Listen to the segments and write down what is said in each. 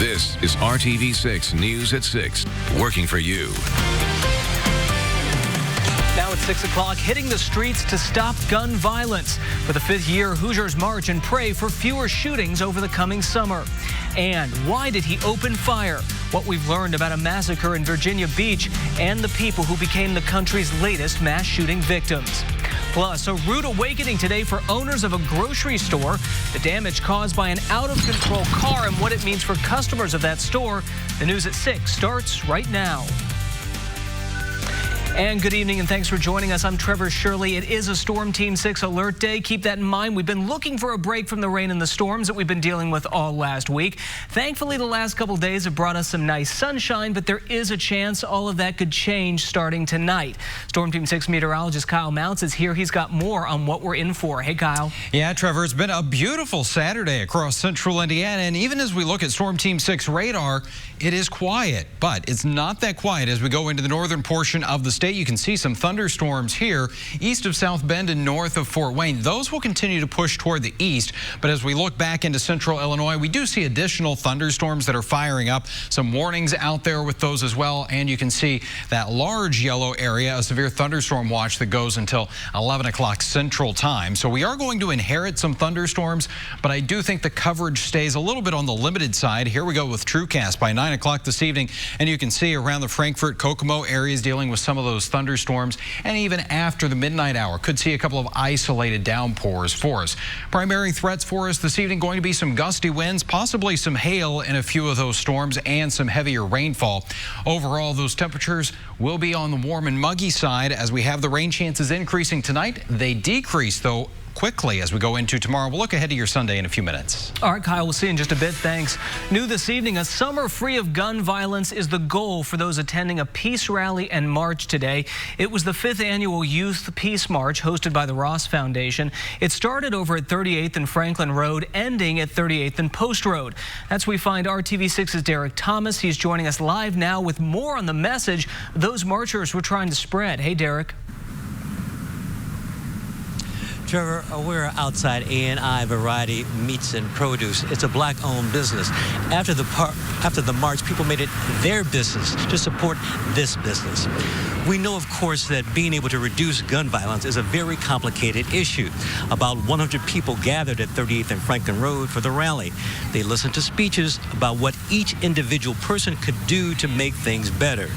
This is RTV6 News at 6, working for you. Now at 6 o'clock, hitting the streets to stop gun violence. For the 5th year, Hoosiers march and pray for fewer shootings over the coming summer. And why did he open fire? What we've learned about a massacre in Virginia Beach and the people who became the country's latest mass shooting victims. Plus, a rude awakening today for owners of a grocery store. The damage caused by an out-of-control car and what it means for customers of that store. The news at 6 starts right now. And good evening, and thanks for joining us. I'm Trevor Shirley. It is a Storm Team 6 alert day. Keep that in mind. We've been looking for a break from the rain and the storms that we've been dealing with all last week. Thankfully, the last couple days have brought us some nice sunshine, but there is a chance all of that could change starting tonight. Storm Team 6 meteorologist Kyle Mounts is here. He's got more on what we're in for. Hey, Kyle. Yeah, Trevor, it's been a beautiful Saturday across central Indiana, and even as we look at Storm Team 6 radar, it is quiet, but it's not that quiet as we go into the northern portion of the state. You can see some thunderstorms here east of South Bend and north of Fort Wayne. Those will continue to push toward the east, but as we look back into central Illinois, we do see additional thunderstorms that are firing up. Some warnings out there with those as well, and you can see that large yellow area, a severe thunderstorm watch that goes until 11 o'clock central time. So we are going to inherit some thunderstorms, but I do think the coverage stays a little bit on the limited side. Here we go with TrueCast by 9 o'clock this evening, and you can see around the Frankfort, Kokomo areas dealing with some of those thunderstorms, and even after the midnight hour could see a couple of isolated downpours for us. Primary threats for us this evening going to be some gusty winds, possibly some hail in a few of those storms, and some heavier rainfall. Overall, those temperatures will be on the warm and muggy side as we have the rain chances increasing tonight. They decrease, though, quickly as we go into tomorrow. We'll look ahead to your Sunday in a few minutes. All right, Kyle, we'll see you in just a bit. Thanks. New this evening, a summer free of gun violence is the goal for those attending a peace rally and march today. It was the 5th annual Youth Peace March hosted by the Ross Foundation. It started over at 38th and Franklin Road, ending at 38th and Post Road. That's where we find RTV6's Derek Thomas. He's joining us live now with more on the message those marchers were trying to spread. Hey, Derek. Trevor, we're outside A&I Variety Meats and Produce. It's a black-owned business. After the march, people made it their business to support this business. We know, of course, that being able to reduce gun violence is a very complicated issue. About 100 people gathered at 38th and Franklin Road for the rally. They listened to speeches about what each individual person could do to make things better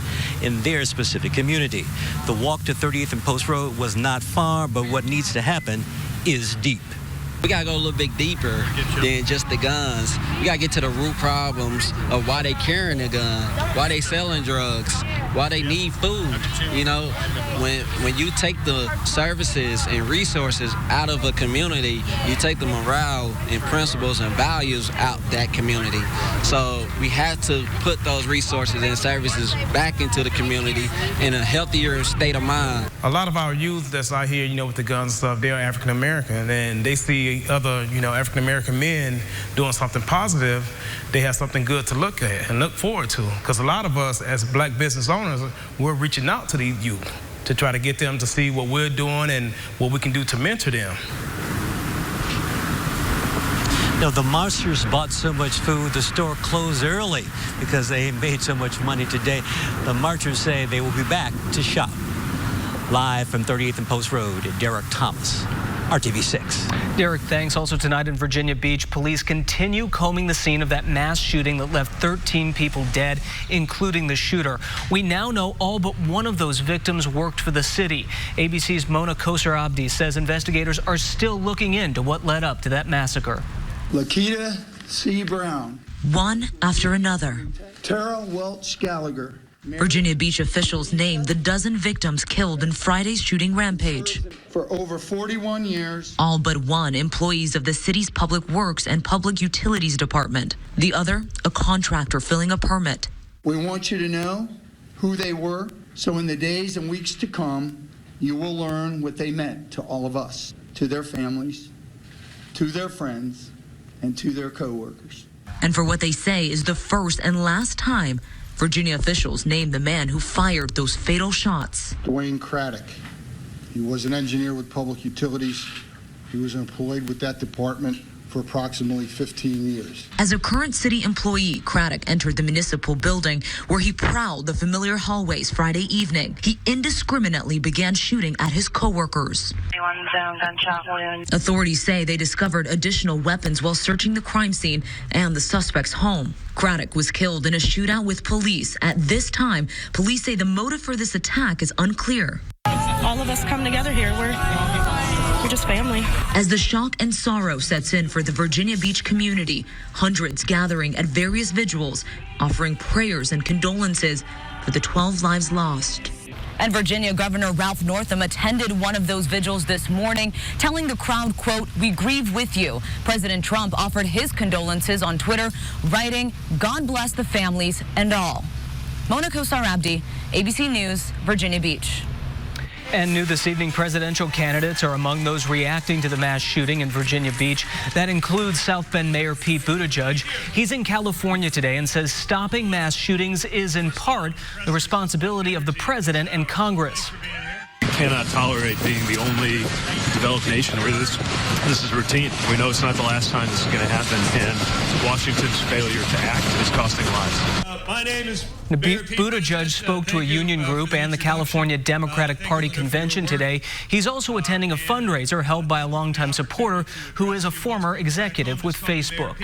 in their specific community. The walk to 38th and Post Road was not far, but what needs to happen is deep. We gotta go a little bit deeper than just the guns. We gotta get to the root problems of why they carrying the gun, why they selling drugs, why they need food. You know, when you take the services and resources out of a community, you take the morale and principles and values out that community. So we have to put those resources and services back into the community in a healthier state of mind. A lot of our youth that's out here, you know, with the guns and stuff, they're African American, and they see other, you know, African American men doing something positive. They have something good to look at and look forward to. Because a lot of us as black business owners, we're reaching out to these youth to try to get them to see what we're doing and what we can do to mentor them. No, the marchers bought so much food, the store closed early because they made so much money today. The marchers say they will be back to shop. Live from 38th and Post Road, Derek Thomas, RTV6. Derek, thanks. Also tonight in Virginia Beach, police continue combing the scene of that mass shooting that left 13 people dead, including the shooter. We now know all but one of those victims worked for the city. ABC's Mona Kosar Abdi says investigators are still looking into what led up to that massacre. Lakita C. Brown. One after another. Tara Welch Gallagher. Virginia Beach officials named the dozen victims killed in Friday's shooting rampage. For over 41 years. All but one employees of the city's Public Works and Public Utilities Department. The other, a contractor filling a permit. We want you to know who they were, so in the days and weeks to come, you will learn what they meant to all of us, to their families, to their friends, and to their co-workers. And for what they say is the first and last time Virginia officials named the man who fired those fatal shots. Dwayne Craddock. He was an engineer with Public Utilities. He was employed with that department for for approximately 15 years. As a current city employee, Craddock entered the municipal building where he prowled the familiar hallways Friday evening. He indiscriminately began shooting at his coworkers. One down, gunshot wound. Authorities say they discovered additional weapons while searching the crime scene and the suspect's home. Craddock was killed in a shootout with police. At this time, police say the motive for this attack is unclear. All of us come together here. We're just family. As the shock and sorrow sets in for the Virginia Beach community, hundreds gathering at various vigils, offering prayers and condolences for the 12 lives lost. And Virginia Governor Ralph Northam attended one of those vigils this morning, telling the crowd, quote, "We grieve with you." President Trump offered his condolences on Twitter, writing, "God bless the families and all." Mona Kosar Abdi, ABC News, Virginia Beach. And new this evening, presidential candidates are among those reacting to the mass shooting in Virginia Beach. That includes South Bend Mayor Pete Buttigieg. He's in California today and says stopping mass shootings is in part the responsibility of the president and Congress. We cannot tolerate being the only developed nation where this is routine. We know it's not the last time this is going to happen, and Washington's failure to act is costing lives. My name is Buttigieg spoke to a union group and the California Democratic Party convention today. He's also attending a fundraiser held by a longtime supporter who is a former executive with Facebook.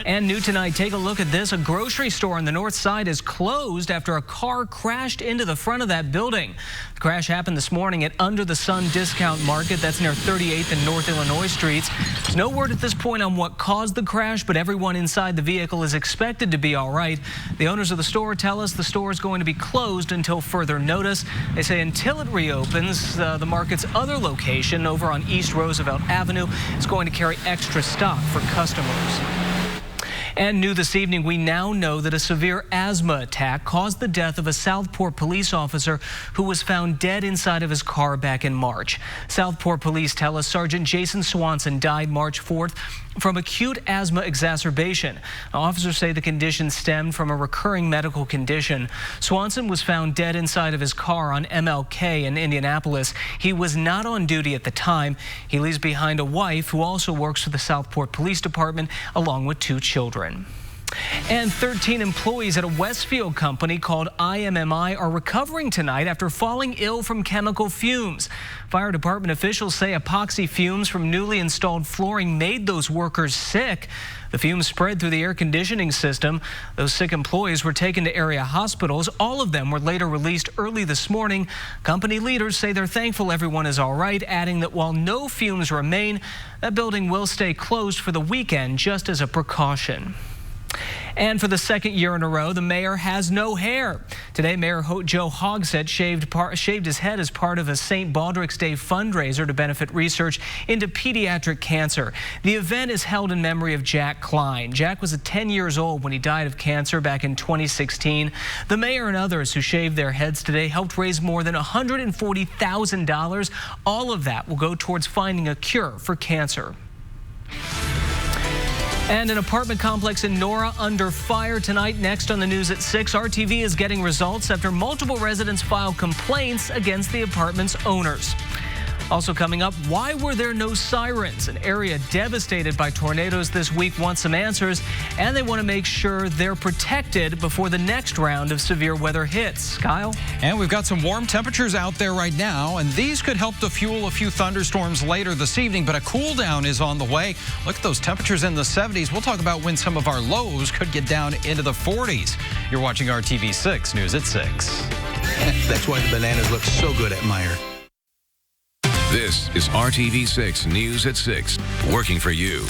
And new tonight, take a look at this. A grocery store on the north side is closed after a car crashed into the front of that building. The crash happened this morning at Under the Sun Discount Market. That's near 38th and North Illinois Streets. There's no word at this point on what caused the crash, but everyone inside the vehicle is expected to be all right. The owners of the store tell us the store is going to be closed until further notice. They say until it reopens, the market's other location over on East Roosevelt Avenue is going to carry extra stock for customers. And new this evening, we now know that a severe asthma attack caused the death of a Southport police officer who was found dead inside of his car back in March. Southport police tell us Sergeant Jason Swanson died March 4th from acute asthma exacerbation. Officers say the condition stemmed from a recurring medical condition. Swanson was found dead inside of his car on MLK in Indianapolis. He was not on duty at the time. He leaves behind a wife who also works for the Southport Police Department along with 2 children. And 13 employees at a Westfield company called IMMI are recovering tonight after falling ill from chemical fumes. Fire department officials say epoxy fumes from newly installed flooring made those workers sick. The fumes spread through the air conditioning system. Those sick employees were taken to area hospitals. All of them were later released early this morning. Company leaders say they're thankful everyone is all right, adding that while no fumes remain, that building will stay closed for the weekend just as a precaution. And for the second year in a row, the mayor has no hair. Today, Mayor Joe Hogsett shaved his head as part of a St. Baldrick's Day fundraiser to benefit research into pediatric cancer. The event is held in memory of Jack Klein. Jack was 10 years old when he died of cancer back in 2016. The mayor and others who shaved their heads today helped raise more than $140,000. All of that will go towards finding a cure for cancer. And an apartment complex in Nora under fire tonight. Next on the news at 6, RTV is getting results after multiple residents filed complaints against the apartment's owners. Also coming up, why were there no sirens? An area devastated by tornadoes this week wants some answers, and they want to make sure they're protected before the next round of severe weather hits. Kyle? And we've got some warm temperatures out there right now, and these could help to fuel a few thunderstorms later this evening, but a cool down is on the way. Look at those temperatures in the 70s. We'll talk about when some of our lows could get down into the 40s. You're watching RTV6 News at 6. That's why the bananas look so good at Meijer. This is RTV6 News at 6, working for you.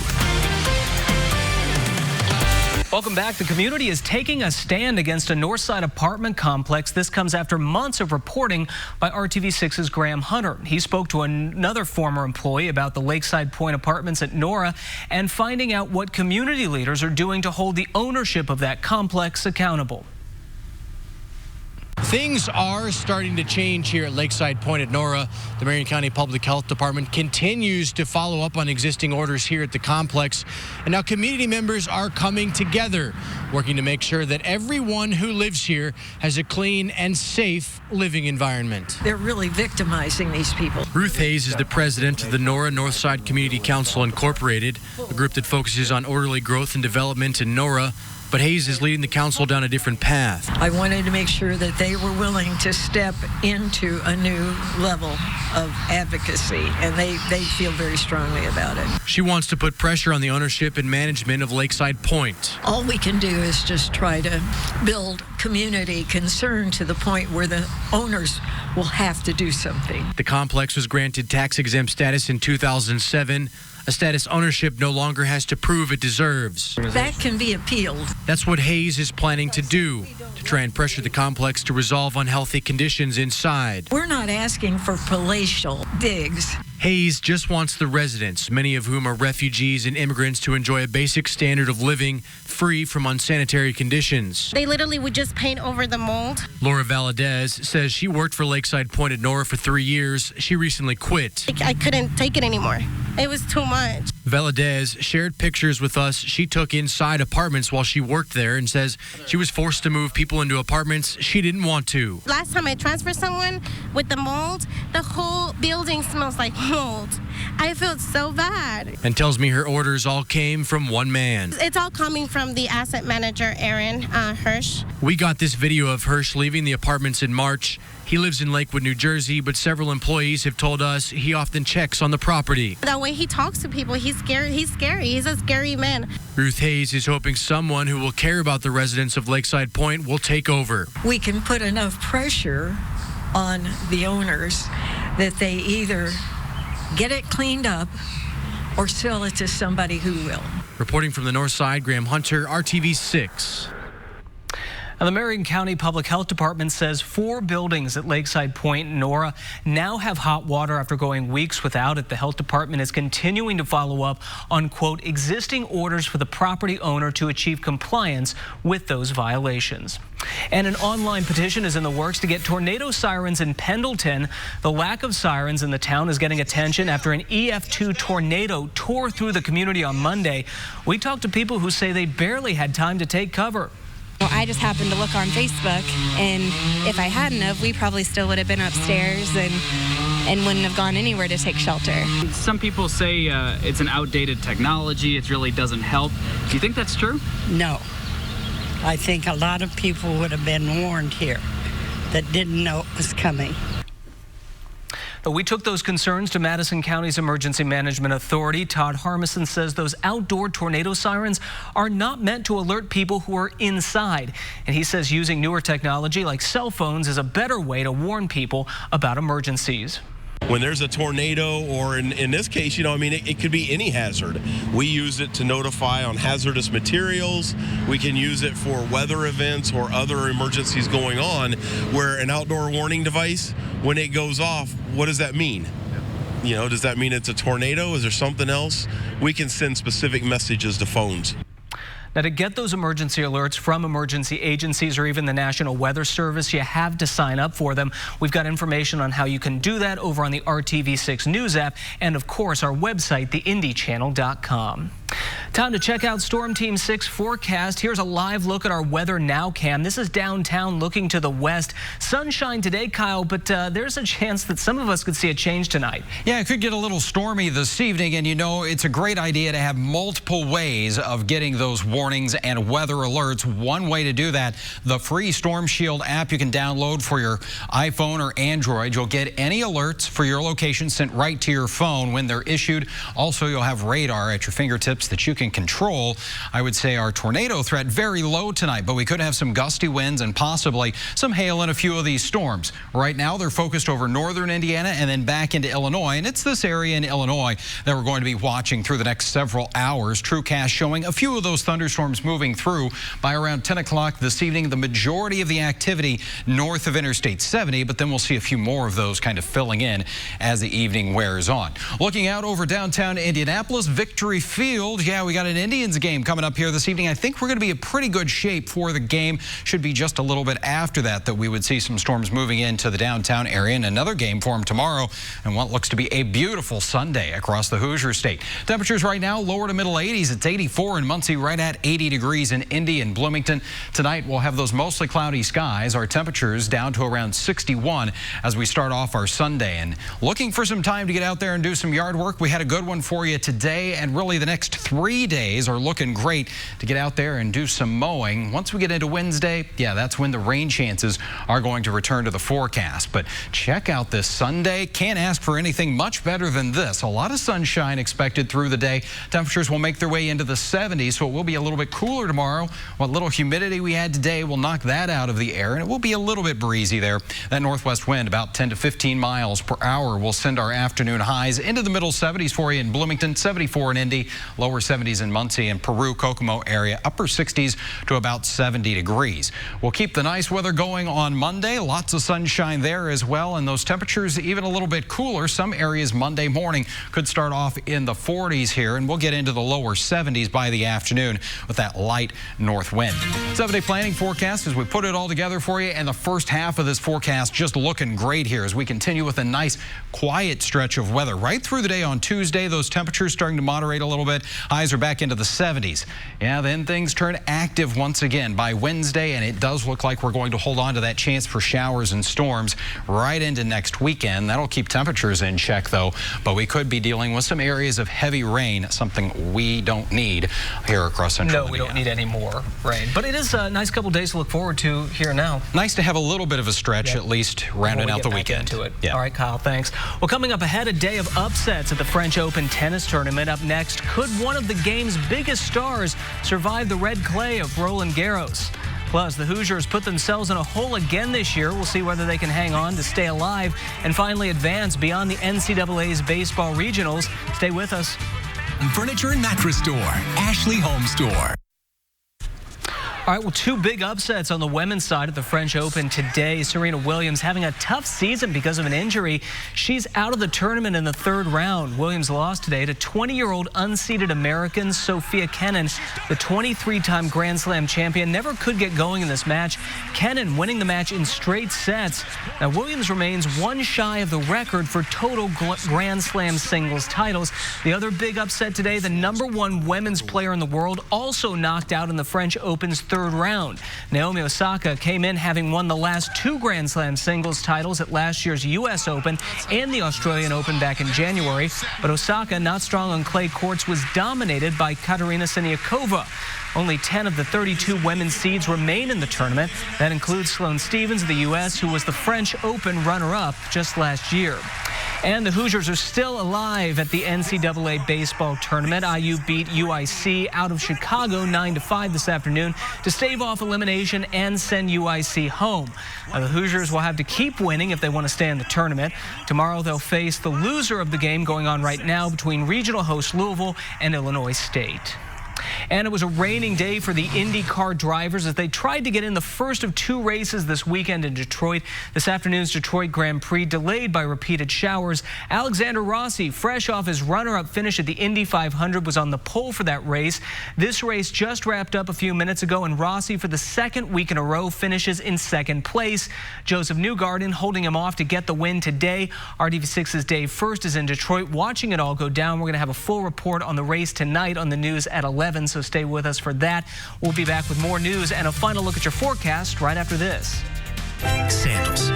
Welcome back. The community is taking a stand against a Northside apartment complex. This comes after months of reporting by RTV6's Graham Hunter. He spoke to another former employee about the Lakeside Point Apartments at Nora and finding out what community leaders are doing to hold the ownership of that complex accountable. Things are starting to change here at Lakeside Point at Nora. The Marion County Public Health Department continues to follow up on existing orders here at the complex. And now community members are coming together, working to make sure that everyone who lives here has a clean and safe living environment. They're really victimizing these people. Ruth Hayes is the president of the Nora Northside Community Council Incorporated, a group that focuses on orderly growth and development in Nora. But Hayes is leading the council down a different path. I wanted to make sure that they were willing to step into a new level of advocacy, and they feel very strongly about it. She wants to put pressure on the ownership and management of Lakeside Point. All we can do is just try to build community concern to the point where the owners will have to do something. The complex was granted tax-exempt status in 2007. A status ownership no longer has to prove it deserves. That can be appealed. That's what Hayes is planning to do, to try and pressure the complex to resolve unhealthy conditions inside. We're not asking for palatial digs. Hayes just wants the residents, many of whom are refugees and immigrants, to enjoy a basic standard of living free from unsanitary conditions. They literally would just paint over the mold. Laura Valadez says she worked for Lakeside Point at Nora for 3 years. She recently quit. I couldn't take it anymore. It was too much. Valadez shared pictures with us she took inside apartments while she worked there and says she was forced to move people into apartments she didn't want to. Last time I transferred someone with the mold, the whole building smells like mold. I felt so bad. And tells me her orders all came from one man. It's all coming from the asset manager, Aaron Hirsch. We got this video of Hirsch leaving the apartments in March. He lives in Lakewood, New Jersey, but several employees have told us he often checks on the property. The way he talks to people, he's scary. He's a scary man. Ruth Hayes is hoping someone who will care about the residents of Lakeside Point will take over. We can put enough pressure on the owners that they either get it cleaned up or sell it to somebody who will. Reporting from the north side, Graham Hunter, RTV6. And the Marion County Public Health Department says 4 buildings at Lakeside Point and Nora now have hot water after going weeks without it. The health department is continuing to follow up on, quote, existing orders for the property owner to achieve compliance with those violations. And an online petition is in the works to get tornado sirens in Pendleton. The lack of sirens in the town is getting attention after an EF2 tornado tore through the community on Monday. We talked to people who say they barely had time to take cover. Well, I just happened to look on Facebook, and if I hadn't have, we probably still would have been upstairs and wouldn't have gone anywhere to take shelter. Some people say it's an outdated technology, it really doesn't help. Do you think that's true? No. I think a lot of people would have been warned here that didn't know it was coming. We took those concerns to Madison County's Emergency Management Authority. Todd Harmison says those outdoor tornado sirens are not meant to alert people who are inside. And he says using newer technology like cell phones is a better way to warn people about emergencies. When there's a tornado, or in this case, it could be any hazard. We use it to notify on hazardous materials. We can use it for weather events or other emergencies going on, where an outdoor warning device, when it goes off, what does that mean? Does that mean it's a tornado? Is there something else? We can send specific messages to phones. Now, to get those emergency alerts from emergency agencies or even the National Weather Service, you have to sign up for them. We've got information on how you can do that over on the RTV6 News app and, of course, our website, theindychannel.com. Time to check out Storm Team 6 forecast. Here's a live look at our weather now cam. This is downtown looking to the west. Sunshine today, Kyle, but there's a chance that some of us could see a change tonight. Yeah, it could get a little stormy this evening, and it's a great idea to have multiple ways of getting those warnings and weather alerts. One way to do that, the free Storm Shield app you can download for your iPhone or Android. You'll get any alerts for your location sent right to your phone when they're issued. Also, you'll have radar at your fingertips that you can control. I would say our tornado threat very low tonight, but we could have some gusty winds and possibly some hail in a few of these storms. Right now, they're focused over northern Indiana and then back into Illinois, and it's this area in Illinois that we're going to be watching through the next several hours. TrueCast showing a few of those thunderstorms moving through by around 10 o'clock this evening. The majority of the activity north of Interstate 70, but then we'll see a few more of those kind of filling in as the evening wears on. Looking out over downtown Indianapolis, Victory Field. Yeah, we we got an Indians game coming up here this evening. I think we're going to be in pretty good shape for the game. Should be just a little bit after that we would see some storms moving into the downtown area, and another game for them tomorrow and what looks to be a beautiful Sunday across the Hoosier State. Temperatures right now lower to middle 80s. It's 84 in Muncie, right at 80 degrees in Indy and Bloomington. Tonight we'll have those mostly cloudy skies. Our temperatures down to around 61 as we start off our Sunday. And looking for some time to get out there and do some yard work. We had a good one for you today, and really the next 3 days are looking great to get out there and do some mowing. Once we get into Wednesday, yeah, that's when the rain chances are going to return to the forecast. But check out this Sunday. Can't ask for anything much better than this. A lot of sunshine expected through the day. Temperatures will make their way into the 70s, so it will be a little bit cooler tomorrow. What little humidity we had today will knock that out of the air, and it will be a little bit breezy there. That northwest wind, about 10 to 15 miles per hour, will send our afternoon highs into the middle 70s for you in Bloomington, 74 in Indy, lower 70s in Muncie and Peru, Kokomo area, upper 60s to about 70 degrees. We'll keep the nice weather going on Monday. Lots of sunshine there as well, and those temperatures even a little bit cooler. Some areas Monday morning could start off in the 40s here, and we'll get into the lower 70s by the afternoon with that light north wind. 7-day planning forecast as we put it all together for you, and the first half of this forecast just looking great here as we continue with a nice quiet stretch of weather right through the day on Tuesday. Those temperatures starting to moderate a little bit. Highs are back into the 70s. Yeah, then things turn active once again by Wednesday, and it does look like we're going to hold on to that chance for showers and storms right into next weekend. That'll keep temperatures in check though, but we could be dealing with some areas of heavy rain, something we don't need here across central Indiana. No, we don't need any more rain, but it is a nice couple days to look forward to here now. Nice to have a little bit of a stretch at least rounding out the weekend. Into it. Yeah. All right, Kyle, thanks. Well, coming up ahead, a day of upsets at the French Open tennis tournament. Up next, could one of the game's biggest stars survive the red clay of Roland Garros? Plus, the Hoosiers put themselves in a hole again this year. We'll see whether they can hang on to stay alive and finally advance beyond the NCAA's baseball regionals. Stay with us. Furniture and mattress store, Ashley Home Store. All right, well, two big upsets on the women's side of the French Open today. Serena Williams having a tough season because of an injury. She's out of the tournament in the third round. Williams lost today to 20-year-old unseeded American Sofia Kenin. The 23-time Grand Slam champion never could get going in this match. Kenin winning the match in straight sets. Now, Williams remains one shy of the record for total Grand Slam singles titles. The other big upset today, the #1 women's player in the world, also knocked out in the French Open's third round. Naomi Osaka came in having won the last 2 Grand Slam singles titles at last year's U.S. Open and the Australian Open back in January. But Osaka, not strong on clay courts, was dominated by Katerina Siniakova. Only 10 of the 32 women's seeds remain in the tournament. That includes Sloane Stephens of the U.S., who was the French Open runner-up just last year. And the Hoosiers are still alive at the NCAA baseball tournament. IU beat UIC out of Chicago 9-5 this afternoon to stave off elimination and send UIC home. Now, the Hoosiers will have to keep winning if they want to stay in the tournament. Tomorrow they'll face the loser of the game going on right now between regional host Louisville and Illinois State. And it was a raining day for the IndyCar drivers as they tried to get in the first of 2 races this weekend in Detroit. This afternoon's Detroit Grand Prix delayed by repeated showers. Alexander Rossi, fresh off his runner-up finish at the Indy 500, was on the pole for that race. This race just wrapped up a few minutes ago, and Rossi, for the second week in a row, finishes in second place. Joseph Newgarden holding him off to get the win today. RTV6's Dave First is in Detroit watching it all go down. We're going to have a full report on the race tonight on the news at 11, so stay with us for that. We'll be back with more news and a final look at your forecast right after this. Sandals.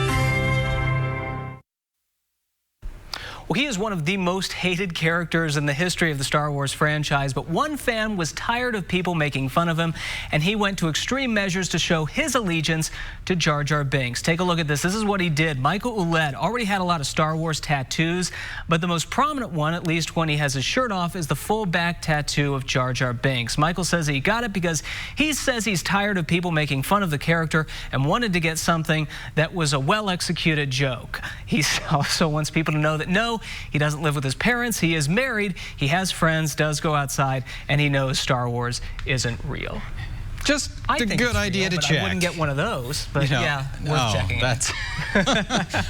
Well, he is one of the most hated characters in the history of the Star Wars franchise, but one fan was tired of people making fun of him, and he went to extreme measures to show his allegiance to Jar Jar Binks. Take a look at this. This is what he did. Michael Ouellette already had a lot of Star Wars tattoos, but the most prominent one, at least when he has his shirt off, is the full back tattoo of Jar Jar Binks. Michael says he got it because he says he's tired of people making fun of the character and wanted to get something that was a well-executed joke. He also wants people to know that no, he doesn't live with his parents, he is married, he has friends, does go outside, and he knows Star Wars isn't real. Just I a think good it's idea real, to but check. I wouldn't get one of those, but yeah, worth checking. That's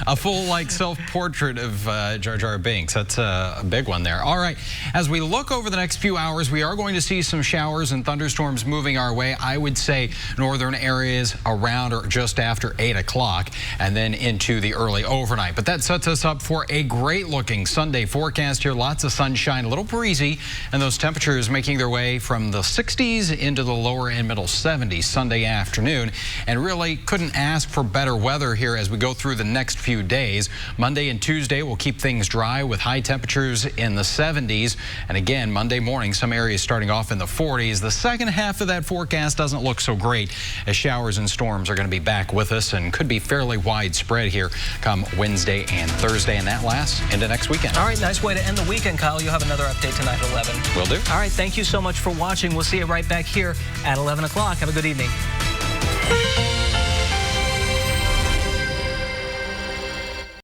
a full self-portrait of Jar Jar Binks. That's a big one there. All right, as we look over the next few hours, we are going to see some showers and thunderstorms moving our way. I would say northern areas around or just after 8 o'clock and then into the early overnight. But that sets us up for a great-looking Sunday forecast here. Lots of sunshine, a little breezy, and those temperatures making their way from the 60s into the lower and middle 70s Sunday afternoon, and really couldn't ask for better weather here as we go through the next few days. Monday and Tuesday will keep things dry with high temperatures in the 70s, and again Monday morning some areas starting off in the 40s. The second half of that forecast doesn't look so great as showers and storms are going to be back with us and could be fairly widespread here come Wednesday and Thursday, and that lasts into next weekend. All right, nice way to end the weekend, Kyle. You'll have another update tonight at 11. Will do. All right, thank you so much for watching. We'll see you right back here at 11 o'clock. Have a good evening.